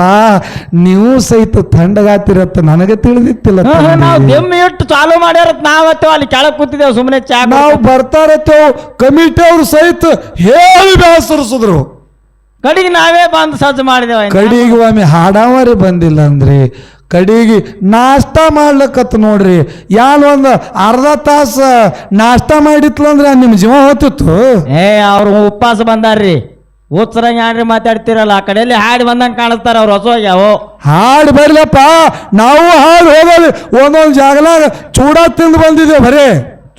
ನೀವು ಸಹಿತ ಥಂಡಗಾತಿರತ್ತ ನನಗೆ ತಿಳಿದಿತ್ತಿಲ್ಲ ನಾವು ದೆಮ್ಮೆ ಇಟ್ಟು ಚಾಲು ಮಾಡ್ಯಾರತ್ ನಾವತ್ತೇವ ಅಲ್ಲಿ ಕೆಳಗ್ ಕೂತಿದ್ದೇವೆ ಸುಮ್ಮನೆ ಚಾ ನಾವು ಬರ್ತಾರತ್ತೇವು ಕಮಿಟಿ ಅವ್ರು ಸಹಿತ ಹೇಳಿ ಬೇಸರಿಸಿದ್ರು ಕಡೆಗೆ ನಾವೇ ಬಂದು ಸಜ್ಜು ಮಾಡಿದೇವ ಕಡಿಗೆ ಒಮ್ಮೆ ಹಾಡಾವರಿ ಬಂದಿಲ್ಲ ಅಂದ್ರಿ ಕಡಿಗೆ ನಾಷ್ಟ ಮಾಡ್ಲಕತ್ ನೋಡ್ರಿ ಒಂದು ಅರ್ಧ ತಾಸ ನಾಷ್ಟ ಮಾಡಿತ್ಲಂದ್ರೆ ನಿಮ್ಮ ಜೀವ ಹೋತಿತ್ತು ಅವ್ರು ಉಪವಾಸ ಬಂದಾರ್ರಿ ಉತ್ಸರಂಗ ಏನ್ರಿ ಮಾತಾಡ್ತಿರಲ್ಲ ಆ ಕಡೆಯಲ್ಲಿ ಹಾಡಿ ಬಂದಂಗ ಕಾಣಿಸ್ತಾರ ಅವ್ರು ಹೊಸ ಹೋಗ್ಯಾವು ಹಾಡು ಬರ್ಲಪ್ಪ ನಾವು ಹಾಡು ಹೋಗಲಿ ಒಂದೊಂದು ಜಾಗಲಾಗ ಚೂಡ ತಿಂದು ಬಂದಿದ್ದೇವೆ ಬರೇ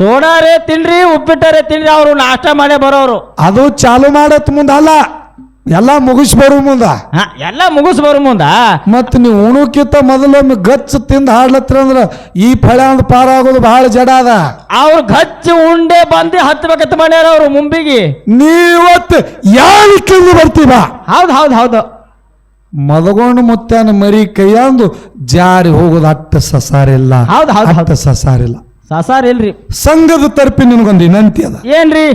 ಚೂಡಾರೇ ತಿನ್ರಿ ಉಪ್ಪಿಟ್ಟರೆ ತಿನ್ರಿ ಅವ್ರು ನಾಷ್ಟ ಮಾಡೇ ಬರೋರು ಅದು ಚಾಲು ಮಾಡತ್ ಮುಂದ ಅಲ್ಲ ಎಲ್ಲ ಮುಗಿಸ್ ಬರೋ ಮುಂದ ಎಲ್ಲ ಮುಗಿಸ್ ಬರೋ ಮುಂದ ಮತ್ ನೀವು ಉಣಕ್ಕಿಂತ ಮೊದಲೊಮ್ಮೆ ಗಚ್ಚ ತಿಂದು ಹಾಡ್ಲತ್ರ ಅಂದ್ರ ಈ ಫಳ ಒಂದು ಪಾರಾಗೋದು ಬಹಳ ಜಡ ಅದ ಅವ್ರು ಗಚ್ಚ ಉಂಡೆ ಬಂದು ಹತ್ಬೇಕಂತ ಮಾಡ್ಯಾರ ಅವ್ರು ಮುಂಬಿಗೆ ನೀವತ್ತು ಯಾರು ತಿಂದು ಬರ್ತೀವ ಹೌದು ಮದಗೊಂಡು ಮುತ್ತಾನ ಮರಿ ಕೈಯಂದು ಜಾರಿ ಹೋಗೋದು ಅಟ್ಟ ಸಸಾರಿಲ್ಲ ಅಟ್ಟ ಸಸಾರಿಲ್ಲ ಸಸಾರ ಇಲ್ರಿ ಸಂಘದ ತರ್ಪಿ ನಿಮ್ಗೊಂದು ವಿನಂತಿ ಅದ ಏನ್ರಿ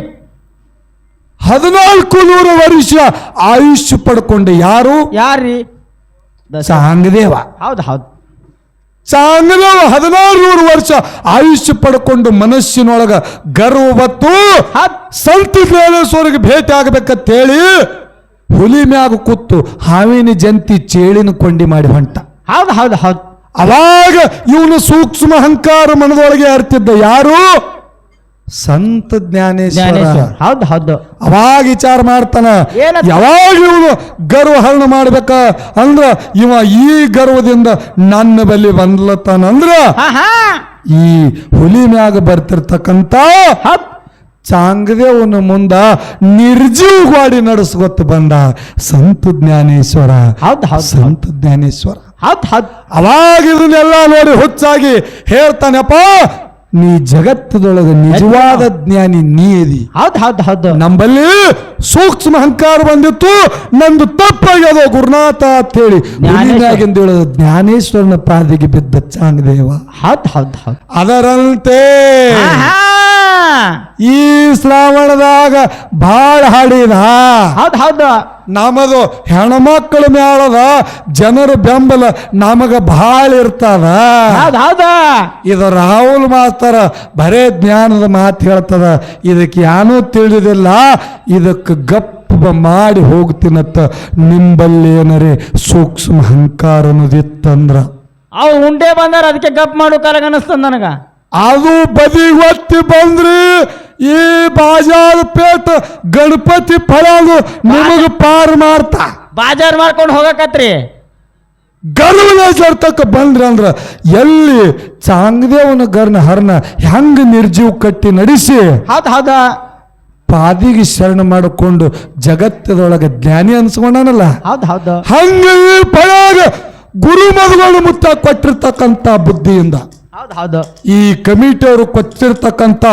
1400 ವರ್ಷ ಆಯುಷ್ಯ ಪಡ್ಕೊಂಡೆ ಯಾರ್ರಿ ಚಾಂಗದೇವ ಹೌದು ಚಾಂಗದೇವ 1600 ವರ್ಷ ಆಯುಷ್ಯ ಪಡ್ಕೊಂಡು ಮನಸ್ಸಿನೊಳಗ ಗರ್ವ ಬತ್ತು ಸಂತ ಜ್ಞಾನೇಶ್ವರಿಗೆ ಭೇಟಿ ಆಗಬೇಕಂತ ಹೇಳಿ ಹುಲಿ ಮ್ಯಾಗ ಕೂತು ಹಾವಿನ ಜಂತಿ ಚೇಳಿನ ಕೊಂಡಿ ಮಾಡಿ ಹೊಂಟ ಹೌದು ಅವಾಗ ಇವನು ಸೂಕ್ಷ್ಮ ಅಹಂಕಾರ ಮನದೊಳಗೆ ಅರ್ತಿದ್ದ ಯಾರು ಸಂತ ಜ್ಞಾನೇಶ್ವರ ಹೌದು ಅವಾಗ ವಿಚಾರ ಮಾಡ್ತಾನ ಯಾವಾಗ ಇವನು ಗರ್ವ ಹರಣ ಮಾಡ್ಬೇಕ ಅಂದ್ರ ಇವ ಈ ಗರ್ವದಿಂದ ನನ್ನ ಬಲ್ಲಿ ಬಂದ್ಲತ್ತಾನಂದ್ರ ಈ ಹುಲಿ ಮ್ಯಾಗ ಬರ್ತಿರ್ತಕ್ಕಂತ ಚಾಂಗದೇವನ ಮುಂದ ನಿರ್ಜೀವ ಗಾಡಿ ನಡೆಸ್ಕೊತ ಬಂದ ಸಂತ ಜ್ಞಾನೇಶ್ವರ ಸಂತ ಜ್ಞಾನೇಶ್ವರ ಅವಾಗ ಇದನ್ನೆಲ್ಲ ನೋಡಿ ಹುಚ್ಚಾಗಿ ಹೇಳ್ತಾನಪ್ಪ ನೀ ಜಗತ್ತದೊಳಗೆ ನಿಜವಾದ ಜ್ಞಾನಿ ನೀ ಅದಿ ಹೌದು ನಂಬಲ್ಲಿ ಸೂಕ್ಷ್ಮ ಅಹಂಕಾರ ಬಂದಿತ್ತು ನಂದು ತಪ್ಪಾಗ್ಯದ ಗುರುನಾಥ ಅಂತ ಹೇಳಿ ಜ್ಞಾನೇಶ್ವರನ ಪಾದಿಗೆ ಬಿದ್ದ ಚಾಂಗದೇವ ಅದರಂತೆ ಈ ಶ್ರಾವಣದಾಗ ಬಾಳ ಹಾಡಿದ ನಮ್ಮದು ಹೆಣ್ಮಕ್ಳ ಮ್ಯಾಳದ ಜನರ ಬೆಂಬಲ ನಮಗ ಬಹಳ ಇರ್ತದ ಇದು ರಾಹುಲ್ ಮಾಸ್ತರ ಬರೇ ಜ್ಞಾನದ ಮಾತು ಹೇಳ್ತದ ಇದಕ್ಕೆ ಏನೂ ತಿಳಿದಿಲ್ಲ ಇದಕ್ಕೆ ಗಪ್ಪ ಮಾಡಿ ಹೋಗ್ತೀನತ್ತ ನಿಂಬಲ್ಲಿ ಏನರೇ ಸೂಕ್ಷ್ಮ ಅಹಂಕಾರ ಅನ್ನೋದಿತ್ತಂದ್ರ ಅವು ಉಂಡೆ ಬಂದಾರ ಅದಕ್ಕೆ ಗಪ್ ಮಾಡೋ ಕಾಲ ಅನಿಸ್ತದ ನನಗ ಅದು ಬದಿಗೊತ್ತಿ ಬಂದ್ರಿ ಈ ಬಾಜಾರ್ ಪೇಟ ಗಣಪತಿ ಫಳದು ನಿಮಗ ಪಾರ್ ಮಾಡ್ತಾ ಬಾಜಾರ್ ಮಾಡ್ಕೊಂಡು ಹೋಗಕತ್ರಿ ಗರ್ವತಕ್ಕ ಬಂದ್ರಿ ಅಂದ್ರ ಎಲ್ಲಿ ಚಾಂಗದೇವನ ಗರ್ನ ಹರ್ನ ಹೆಂಗ ನಿರ್ಜೀವ ಕಟ್ಟಿ ನಡೆಸಿ ಪಾದಿಗೆ ಶರಣ ಮಾಡಿಕೊಂಡು ಜಗತ್ತದೊಳಗೆ ಜ್ಞಾನಿ ಅನ್ಸ್ಕೊಂಡನಲ್ಲ ಹಂಗ ಫಳಾಗ ಗುರು ಮದುಗಳು ಮುತ್ತ ಕೊಟ್ಟಿರ್ತಕ್ಕಂಥ ಬುದ್ಧಿಯಿಂದ ಈ ಕಮಿಟಿಯವರು ಕೊಚ್ಚಿರ್ತಕ್ಕಂಥ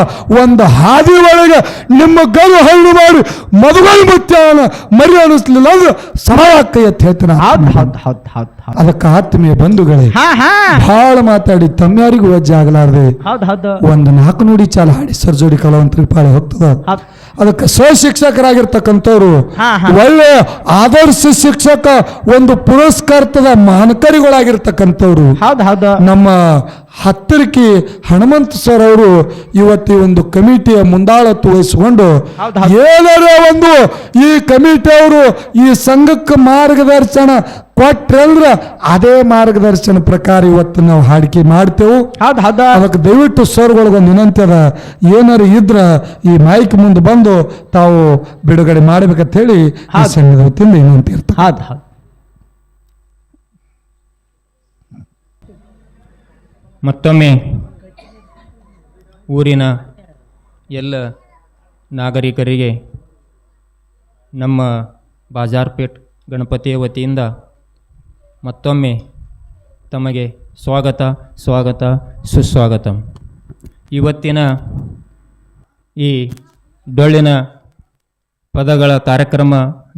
ಒಂದು ಹಾದಿ ಒಳಗೆ ನಿಮ್ಮ ಗರು ಹಣ್ಣು ಮಾಡಿ ಮದುವೆ ಮುತ್ಯಾನ ಮರಿ ಅನಿಸ್ಲಿಲ್ಲ ಅಂದ್ರೆ ಸಮಾಕೈ ಅಂತ ಹೇಳ್ತಾನೆ ಅದಕ್ಕೆ ಆತ್ಮೀಯ ಬಂಧುಗಳೇ ಬಹಳ ಮಾತಾಡಿ ತಮ್ಮ್ಯಾರಿಗೂ ವಜ್ಜೆ ಆಗಲಾರ್ದೆ ಒಂದು 4 ನುಡಿ ಚಾಲ ಹಾಡಿ ಸರ್ಜೋಡಿ ಕಲಾವಂತರಿಗೆ ಪಾಳೆ ಹೋಗ್ತದ ಅದಕ್ಕೆ ಸ್ವಶಿಕ್ಷಕರಾಗಿರ್ತಕ್ಕಂಥವ್ರು ಒಳ್ಳೆ ಆದರ್ಶ ಶಿಕ್ಷಕ ಒಂದು ಪುರಸ್ಕಾರ್ತದ ಮಾನಕರಿಗಳಾಗಿರ್ತಕ್ಕಂಥವ್ರು ನಮ್ಮ ಹತ್ತರಿಕಿ ಹನುಮಂತ ಸರ್ ಅವರು ಇವತ್ತು ಈ ಒಂದು ಕಮಿಟಿಯ ಮುಂದಾಳತ್ವ ವಹಿಸಿಕೊಂಡು ಏನಾರ ಒಂದು ಈ ಕಮಿಟಿಯವರು ಈ ಸಂಘಕ್ಕೆ ಮಾರ್ಗದರ್ಶನ ಕೊಟ್ರಂದ್ರ ಅದೇ ಮಾರ್ಗದರ್ಶನ ಪ್ರಕಾರ ಇವತ್ತು ನಾವು ಹಾಡಿಕೆ ಮಾಡ್ತೇವೆ. ಅದಕ್ಕೆ ದಯವಿಟ್ಟು ಸರ್ಗಳಿಗೊಂದು ವಿನಂತಿ ಅದ, ಏನಾರು ಇದ್ರ ಈ ಮೈಕ್ ಮುಂದೆ ಬಂದು ತಾವು ಬಿಡುಗಡೆ ಮಾಡ್ಬೇಕಂತ ಹೇಳಿ ಸಂಘದ ವತಿಯಿಂದ ವಿನಂತಿ ಇರ್ತದೆ. ಮತ್ತೊಮ್ಮೆ ಊರಿನ ಎಲ್ಲ ನಾಗರಿಕರಿಗೆ ನಮ್ಮ ಬಾಜಾರ್ಪೇಟ್ ಗಣಪತಿಯ ವತಿಯಿಂದ ಮತ್ತೊಮ್ಮೆ ತಮಗೆ ಸ್ವಾಗತ ಸ್ವಾಗತ ಸುಸ್ವಾಗತ. ಇವತ್ತಿನ ಈ ಡೊಳ್ಳಿನ ಪದಗಳ ಕಾರ್ಯಕ್ರಮ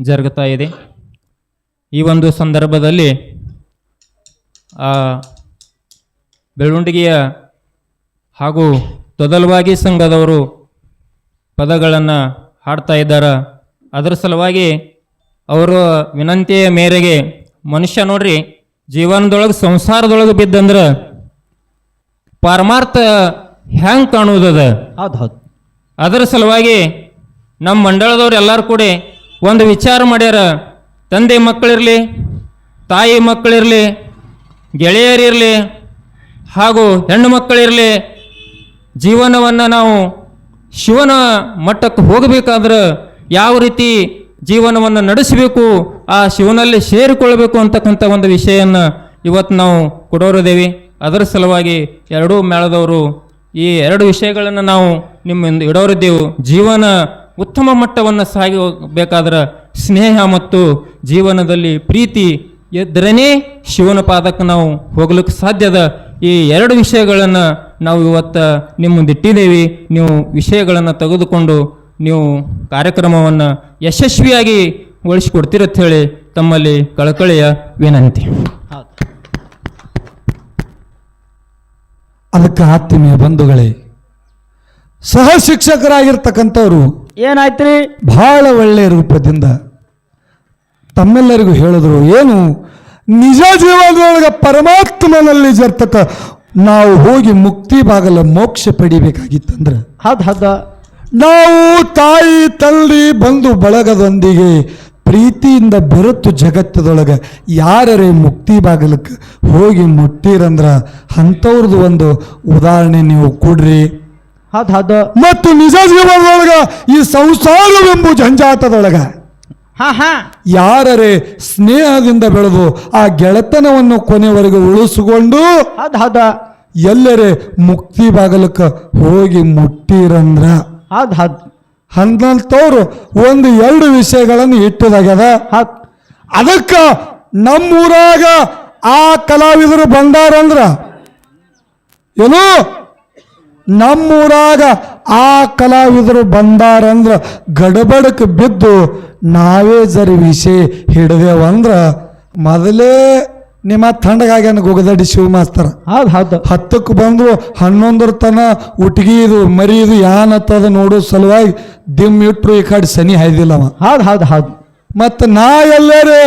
ಜರುಗುತ್ತಾ ಇದೆ. ಈ ಒಂದು ಸಂದರ್ಭದಲ್ಲಿ ಬೆಳ್ಳುಂಡಗಿಯ ಹಾಗೂ ತೊದಲವಾಗಿ ಸಂಘದವರು ಪದಗಳನ್ನು ಹಾಡ್ತಾ ಇದ್ದಾರೆ. ಅದರ ಸಲುವಾಗಿ ಅವರ ವಿನಂತಿಯ ಮೇರೆಗೆ ಮನುಷ್ಯ ನೋಡ್ರಿ ಜೀವನದೊಳಗೆ ಸಂಸಾರದೊಳಗೆ ಬಿದ್ದಂದ್ರೆ ಪಾರಮಾರ್ಥ ಹ್ಯಾಂಗೆ ಕಾಣುವುದದ. ಅದರ ಸಲುವಾಗಿ ನಮ್ಮ ಮಂಡಳದವ್ರು ಎಲ್ಲರೂ ಕೂಡ ಒಂದು ವಿಚಾರ ಮಾಡ್ಯಾರ. ತಂದೆ ಮಕ್ಕಳಿರಲಿ, ತಾಯಿ ಮಕ್ಕಳಿರಲಿ, ಗೆಳೆಯರಿರಲಿ ಹಾಗೂ ಹೆಣ್ಣು ಮಕ್ಕಳಿರಲಿ, ಜೀವನವನ್ನು ನಾವು ಶಿವನ ಮಟ್ಟಕ್ಕೆ ಹೋಗಬೇಕಾದ್ರೆ ಯಾವ ರೀತಿ ಜೀವನವನ್ನು ನಡೆಸಬೇಕು, ಆ ಶಿವನಲ್ಲಿ ಸೇರಿಕೊಳ್ಳಬೇಕು ಅಂತಕ್ಕಂಥ ಒಂದು ವಿಷಯವನ್ನು ಇವತ್ತು ನಾವು ಕೊಡೋರಿದ್ದೇವೆ. ಅದರ ಸಲುವಾಗಿ ಎರಡೂ ಮೇಳದವರು ಈ ಎರಡು ವಿಷಯಗಳನ್ನು ನಾವು ನಿಮ್ಮಿಂದ ಇಡೋರಿದ್ದೆವು. ಜೀವನ ಉತ್ತಮ ಮಟ್ಟವನ್ನು ಸಾಗಿ ಹೋಗಬೇಕಾದ್ರೆ ಸ್ನೇಹ ಮತ್ತು ಜೀವನದಲ್ಲಿ ಪ್ರೀತಿ ಇದ್ದರೇ ಶಿವನ ಪಾದಕ್ಕೆ ನಾವು ಹೋಗ್ಲಿಕ್ಕೆ ಸಾಧ್ಯದ. ಈ ಎರಡು ವಿಷಯಗಳನ್ನು ನಾವು ಇವತ್ತು ನಿಮ್ಮ ಮುಂದಿಟ್ಟಿದ್ದೇವೆ. ನೀವು ವಿಷಯಗಳನ್ನು ತೆಗೆದುಕೊಂಡು ನೀವು ಕಾರ್ಯಕ್ರಮವನ್ನು ಯಶಸ್ವಿಯಾಗಿ ಗೊಳಿಸಿಕೊಡ್ತೀರಂತ ಹೇಳಿ ತಮ್ಮಲ್ಲಿ ಕಳಕಳಿಯ ವಿನಂತಿ. ಅದಕ್ಕೆ ಆತ್ಮೀಯ ಬಂಧುಗಳೇ, ಸಹ ಶಿಕ್ಷಕರಾಗಿರ್ತಕ್ಕಂಥವ್ರು ಏನಾಯ್ತ್ರಿ ಬಹಳ ಒಳ್ಳೆಯ ರೂಪದಿಂದ ತಮ್ಮೆಲ್ಲರಿಗೂ ಹೇಳಿದ್ರು. ಏನು ನಿಜ ಜೀವನದೊಳಗೆ ಪರಮಾತ್ಮನಲ್ಲಿ ಜರ್ತಕ್ಕ ನಾವು ಹೋಗಿ ಮುಕ್ತಿ ಬಾಗಲ ಮೋಕ್ಷ ಪಡಿಬೇಕಾಗಿತ್ತಂದ್ರೆ ನಾವು ತಾಯಿ ತಂದೆ ಬಂಧು ಬಳಗದೊಂದಿಗೆ ಪ್ರೀತಿಯಿಂದ ಬೆರೆತು ಜಗತ್ತದೊಳಗೆ ಯಾರೇ ಮುಕ್ತಿ ಬಾಗಲಕ್ಕೆ ಹೋಗಿ ಮುಟ್ಟಿರಂದ್ರ ಅಂಥವ್ರದ್ದು ಒಂದು ಉದಾಹರಣೆ ನೀವು ಕೊಡ್ರಿ. ಮತ್ತು ನಿಜ ಜೀವನದೊಳಗ ಈ ಸಂಸಾರವೆಂಬ ಜಂಜಾಟದೊಳಗ ಯಾರೇ ಸ್ನೇಹದಿಂದ ಬೆಳೆದು ಆ ಗೆಳೆತನವನ್ನು ಕೊನೆವರೆಗೂ ಉಳಿಸಿಕೊಂಡು ಎಲ್ಲರೇ ಮುಕ್ತಿ ಬಾಗಲಕ್ಕೆ ಹೋಗಿ ಮುಟ್ಟಿರಂದ್ರ ಅಂತವ್ರು ಒಂದು ಎರಡು ವಿಷಯಗಳನ್ನು ಇಟ್ಟದಾಗ್ಯದ. ಅದಕ್ಕ ನಮ್ಮೂರಾಗ ಆ ಕಲಾವಿದರು ಬಂದಾರಂದ್ರ ಏನು, ನಮ್ಮೂರಾಗ ಆ ಕಲಾವಿದರು ಬಂದಾರಂದ್ರ ಗಡಬಡಕ್ಕೆ ಬಿದ್ದು ನಾವೇ ಜರಿ ವಿಷಯ ಹಿಡಿದೇವಂದ್ರ ಮೊದಲೇ ನಿಮ್ಮ ಥಂಡಗಾಗ್ಯಾನ ಗೊಗದಡಿ ಶಿವ ಮಾಸ್ತರ. ಹತ್ತಕ್ಕೆ ಬಂದು 11 ತನ ಉಟ್ಗಿದು ಮರಿದು ಯಾನತ್ತದ ನೋಡೋ ಸಲುವಾಗಿ ದಿಮ್ ಇಟ್ರು ಈ ಕಡೆ ಸನಿ ಹಾಯ್ದಿಲ್ಲವ. ಮತ್ತು ನಾ ಎಲ್ಲರೂ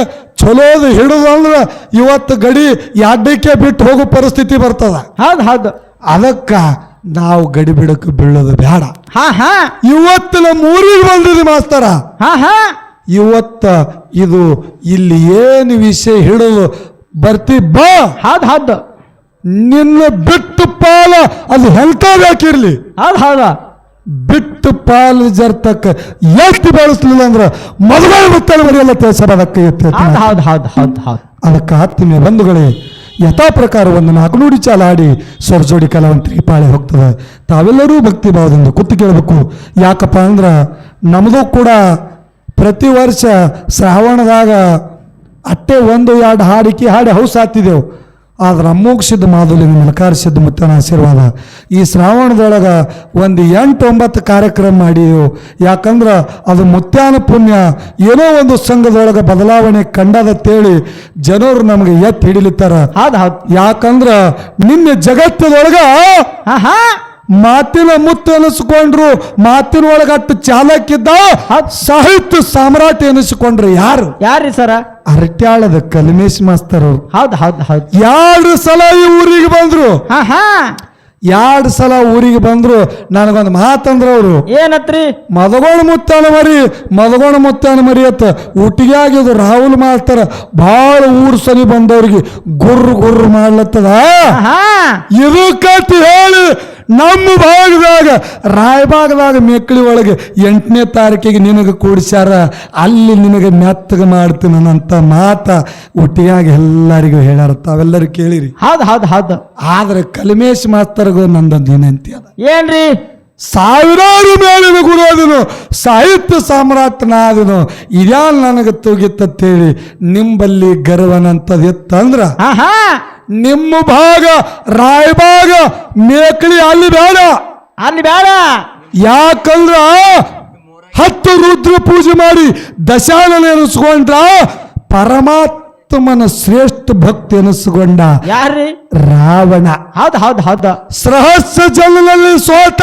ಚಲೋದು ಹಿಡಿದು ಅಂದ್ರೆ ಇವತ್ತು ಗಡಿ ಯಾಡಕ್ಕೆ ಬಿಟ್ಟು ಹೋಗೋ ಪರಿಸ್ಥಿತಿ ಬರ್ತದ. ಅದಕ್ಕ ನಾವು ಗಡಿ ಬಿಡಕ್ಕೆ ಬೀಳೋದು ಬೇಡ. ಇವತ್ತು ನಮ್ಮ ಊರಿಗೆ ಬಂದಿದೆ ಮಾಸ್ತರ. ಇವತ್ತ ಇದು ಇಲ್ಲಿ ಏನು ವಿಷಯ ಹಿಡಿದು ಬರ್ತಿ ಬಾ. ನಿನ್ನ ಬಿಟ್ಟು ಪಾಲ ಅದು ಹೆಂತ ಬೇಕಿರ್ಲಿ, ಬಿಟ್ಟು ಪಾಲು ಜರ್ತಕ್ಕ ಎತ್ತಿ ಬೆಳೆಸ್ಲಿಲ್ಲ ಅಂದ್ರ ಮದುವೆ ಮುತ್ತಲು ಬರೆಯಲ್ಲ ತಿಳಿಸಬದಕ್ಕೆ ಅದಕ್ಕೆ ಆತ್ಮೀಯ ಬಂಧುಗಳೇ, ಯಥಾ ಪ್ರಕಾರ ಒಂದು ನಾಲ್ಕು ನುಡಿ ಚಾಲ ಆಡಿ ಸ್ವರ್ಜೋಡಿ ಕಲಾವಂತರಿ ಪಾಳೆ ಹೋಗ್ತದೆ. ತಾವೆಲ್ಲರೂ ಭಕ್ತಿ ಭಾವದಿಂದ ಕೂತು ಕೇಳಬೇಕು. ಯಾಕಪ್ಪ ಅಂದ್ರೆ ನಮ್ಮದು ಕೂಡ ಪ್ರತಿ ವರ್ಷ ಶ್ರಾವಣದಾಗ ಅಟ್ಟೆ 1-2 ಹಾಡಿಕೆ ಹಾಡಿ ಹೌಸ್ ಹಾಕ್ತಿದ್ದೆವು. ಆದ್ರೆ ಅಮೋಘಸಿದ್ದ ಮಾಧುಲಿನ ಮಲಕಾರಿಸಿದ್ದ ಮುತ್ತನ ಆಶೀರ್ವಾದ ಈ ಶ್ರಾವಣದೊಳಗೆ ಒಂದು 8-9 ಕಾರ್ಯಕ್ರಮ ಮಾಡಿದೆವು. ಯಾಕಂದ್ರೆ ಅದು ಮುತ್ಯಾನ ಪುಣ್ಯ ಏನೋ ಒಂದು ಸಂಘದೊಳಗೆ ಬದಲಾವಣೆ ಕಂಡದತ್ತೇಳಿ ಜನರು ನಮಗೆ ಎತ್ತಿ ಹಿಡಿಲಿತ್ತಾರ. ಯಾಕಂದ್ರೆ ನಿನ್ನೆ ಜಗತ್ತದೊಳಗ ಮಾತಿನ ಮುತ್ತು ಅನಿಸ್ಕೊಂಡ್ರು, ಮಾತಿನ ಒಳಗಟ್ಟು ಚಾಲಕ್ಕಿದ್ದ ಸಾಹಿತ್ಯ ಸಾಮ್ರಾಟ್ ಎನಿಸಿಕೊಂಡ್ರು ಯಾರು ಯಾರ್ರಿ ಸರ? ಅರಟ್ಯಾಳದ ಕಲ್ಮೇಶ್ ಮಾಸ್ತರ್ ಅವ್ರು ಹೌದ್ ಹೌದ್ ಹೌದ್ 2 ಸಲ ಈ ಊರಿಗೆ ಬಂದ್ರು. ಹಾ ಹಾ 2 ಸಲ ಊರಿಗೆ ಬಂದ್ರು. ನನಗೊಂದು ಮಾತಂದ್ರ ಅವರು, ಏನತ್ರಿ? ಮದಗೋಣ ಮುತ್ತಾನ ಮರಿ ಅತ್ತ ಊಟಿಗೆ ಆಗಿದ್ದು ರಾಹುಲ್ ಮಾಸ್ತರ ಭಾಳ ಊರ್ ಸನಿ ಬಂದವ್ರಿಗೆ ಗುರ್ರು ಮಾಡ್ಲತ್ತದ. ಹಾ ಇದು ಕಟ್ಟಿ ಹೇಳಿ ನಮ್ಮ ಭಾಗದಾಗ ರಾಯಭಾಗದಾಗ ಮೆಕ್ಕಳಿ ಒಳಗೆ 8ನೇ ತಾರೀಕಿಗೆ ನಿನಗೆ ಕೂಡಿಸ್ಯಾರ, ಅಲ್ಲಿ ನಿನಗೆ ಮೆತ್ತಗೆ ಮಾಡ್ತೀನಿ ಅಂತ ಮಾತ ಒಟ್ಟಿಗಾಗಿ ಎಲ್ಲರಿಗೂ ಹೇಳ್ಯಾರ. ತಾವೆಲ್ಲರೂ ಕೇಳಿರಿ. ಹೌದ್ ಹೌದ್ ಹೌದ್. ಆದ್ರೆ ಕಲ್ಮೇಶ್ ಮಾಸ್ತರ್ಗೂ ನಂದೊಂದು ವಿನಂತಿ ಅದ. ಏನ್ರಿ? ಸಾವಿರಾರು ಮೇಲಿನ ಗುರುದನು, ಸಾಹಿತ್ಯ ಸಾಮ್ರಾಟನಾದನು, ಇದ್ಯಾಲ್ ನನಗೆ ತೂಗಿತ್ತೇಳಿ ನಿಂಬಲ್ಲಿ ಗರ್ವನಂತದ್ ಇತ್ತಂದ್ರ ಹಾ ನಿಮ್ಮ ಭಾಗ ರಾಯಭಾಗ ಮೇಕಳಿ ಅಲ್ಲಿ ಬೇಡ. ಯಾಕಂದ್ರ 10 ರುದ್ರ ಪೂಜೆ ಮಾಡಿ ದಶಾನನ ಎನಿಸ್ಕೊಂಡ್ರ ಪರಮಾತ್ಮನ ಶ್ರೇಷ್ಠ ಭಕ್ತಿ ಎನಿಸ್ಕೊಂಡ ಯಾರ್ರಿ? ರಾವಣ. ಹೌದ್ ಹೌದ್ ಹೌದ್. ಸಹಸ್ರ ಜನಲ್ಲಿ ಸೋತ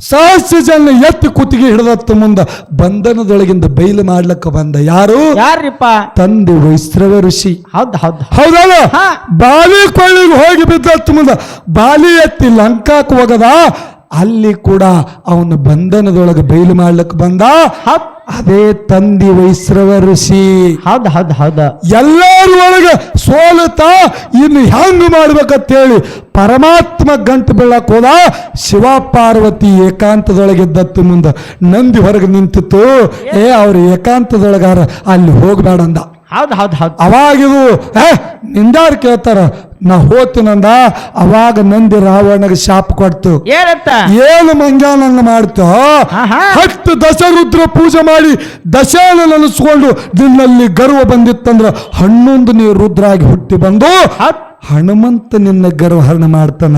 ಸಹಸ್ರ ಜನ ಎತ್ತಿ ಕುತ್ತಿಗೆ ಹಿಡಿದತ್ತ ಮುಂದ ಬಂಧನದೊಳಗಿಂದ ಬಯಲು ಮಾಡ್ಲಕ್ಕ ಬಂದ ಯಾರಿಪ್ಪ? ತಂದೆ ವೈಶ್ರವ ಋಷಿ. ಹೌದ್ ಹೌದ್ ಹೌದಲ್ಲ? ಬಾಲಿ ಕೊಳ್ಳಿಗೆ ಹೋಗಿ ಬಿದ್ದತ್ತ ಮುಂದ ಬಾಲಿ ಎತ್ತಿ ಲಂಕಾಕ್ ಹೋಗದ, ಅಲ್ಲಿ ಕೂಡ ಅವನ ಬಂಧನದೊಳಗೆ ಬಯಲು ಮಾಡ್ಲಕ್ಕ ಬಂದ. ಅದೇ ತಂದಿ ವೈಶ್ರವ ಋಷಿ. ಹೌದ್ ಹೌದ್ ಹೌದ. ಎಲ್ಲಾರ ಒಳಗೆ ಸೋಲತ ಇನ್ನು ಹೆಂಗ್ ಮಾಡ್ಬೇಕಂತೇಳಿ ಪರಮಾತ್ಮ ಗಂಟು ಬೀಳಕ್ ಹೋದ. ಶಿವ ಪಾರ್ವತಿ ಏಕಾಂತದೊಳಗಿದ್ದತ್ತು ಮುಂದ ನಂದಿ ಹೊರಗೆ ನಿಂತಿತ್ತು. ಅವ್ರ ಏಕಾಂತದೊಳಗಾರ ಅಲ್ಲಿ ಹೋಗ್ಬೇಡಂದ. ಹೌದ್ ಹೌದ್ ಹೌದ್. ಅವಾಗಿದು ನಿಂದಾರ್ ಕೇಳ್ತಾರ, ನಾ ಹೋಗ್ತೀನಂದ. ಅವಾಗ ನಂದಿ ರಾವಣಗೆ ಶಾಪ ಕೊಡ್ತು. ಏನು ಮಂಗ್ಯಾನಂಗ ಮಾಡ್ತೋ, 10 ದಶರುದ್ರ ಪೂಜೆ ಮಾಡಿ ದಶಾನನ ಅನಿಸ್ಕೊಂಡು ನಿನ್ನಲ್ಲಿ ಗರ್ವ ಬಂದಿತ್ತಂದ್ರ 11 ನೀ ರುದ್ರಾಗಿ ಹುಟ್ಟಿ ಬಂದು ಹನುಮಂತ ನಿನ್ನ ಗರ್ವಹರಣ ಮಾಡ್ತಾನ.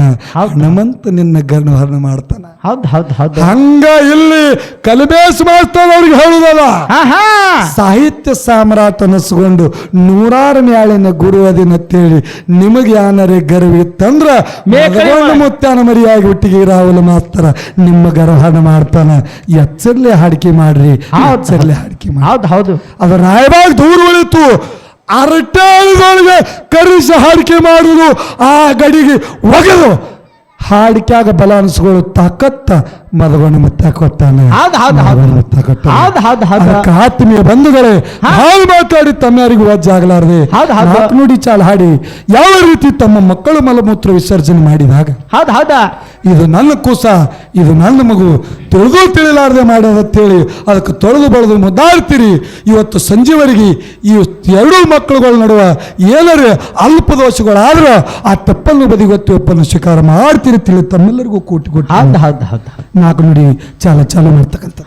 ಹೌದ್ ಹೌದ್ ಹೌದ್. ಹಂಗ ಇಲ್ಲಿ ಕಲ್ಮೇಶ್ ಮಾಸ್ತರ್ ಅವ್ರಿಗೆ ಹೇಳುದಲ್ಲ, ಸಾಹಿತ್ಯ ಸಾಮ್ರಾಟ ಅನಿಸ್ಕೊಂಡು 100 ಮ್ಯಾಳಿನ ಗುರು ಅದಿನಂತೇಳಿ ನಿಮಗೆ ಯಾನರೇ ಗರ್ವ ಇತ್ತಂದ್ರ ಮುತ್ತಾನ ಮರಿಯಾಗಿ ಒಟ್ಟಿಗೆ ರಾಹುಲ್ ಮಾಸ್ತರ ನಿಮ್ಮ ಗರ್ವಹರಣ ಮಾಡ್ತಾನ. ಎಚ್ಚರ್ಲೆ ಹಾಡಿಕೆ ಮಾಡ್ರಿ, ಎಚ್ಚರ್ಲೆ ಹಾಡಿಕೆ ಮಾಡಿ. ಹೌದ್ ಹೌದು. ಅದು ರಾಯಬಾಗ ದೂರ ಉಳಿತು. ಅರಟಾಳದೊಳಗೆ ಕರಿಸಿ ಹಾಡಿಕೆ ಮಾಡುವುದು, ಆ ಗಡಿಗೆ ಒಗೆದು ಹಾಡಿಕೆಯಾಗ ಬಲ ಅನಿಸ್ಕೊಳ್ಳು ತಾಕತ್ತ ಮದಗೊಂಡು ಮುತ್ತ ಕೊಟ್ಟಾನೆ. ಆತ್ಮೀಯ ಬಂಧುಗಳೇ, ಹಾಳು ಮಾತಾಡಿ ತಮ್ಮರಿಗೂ ವಜ್ಜಾಗಲಾರದೆ ನಾಲ್ಕು ನುಡಿ ಚಾಲ್ ಹಾಡಿ ಯಾವ ರೀತಿ ತಮ್ಮ ಮಕ್ಕಳು ಮಲಮೂತ್ರ ವಿಸರ್ಜನೆ ಮಾಡಿದಾಗ ಇದು ನನ್ನ ಕೂಸ, ಇದು ನನ್ನ ಮಗು, ತಿಳಿಲಾರದೆ ಮಾಡೋದಂತೇಳಿ ಅದಕ್ಕೆ ತೊಳೆದು ಬಳೆದು ಮುದ್ದಾಡ್ತೀರಿ. ಇವತ್ತು ಸಂಜೆವರೆಗೆ ಈ 2 ಮಕ್ಕಳುಗಳ ನಡುವೆ ಏನಾರೇ ಅಲ್ಪ ದೋಷಗಳಾದ್ರೆ ಆ ತಪ್ಪನ್ನು ಬದಿಗೊತ್ತಿ ಒಪ್ಪನ್ನು ಸ್ವೀಕಾರ ಮಾಡ್ತೀರಿ. ತಿಳಿ ತಮ್ಮೆಲ್ಲರಿಗೂ ಕೋಟಿ 4 ನುಡಿ ಚಾಲ ಮಾಡ್ತಕ್ಕಂಥ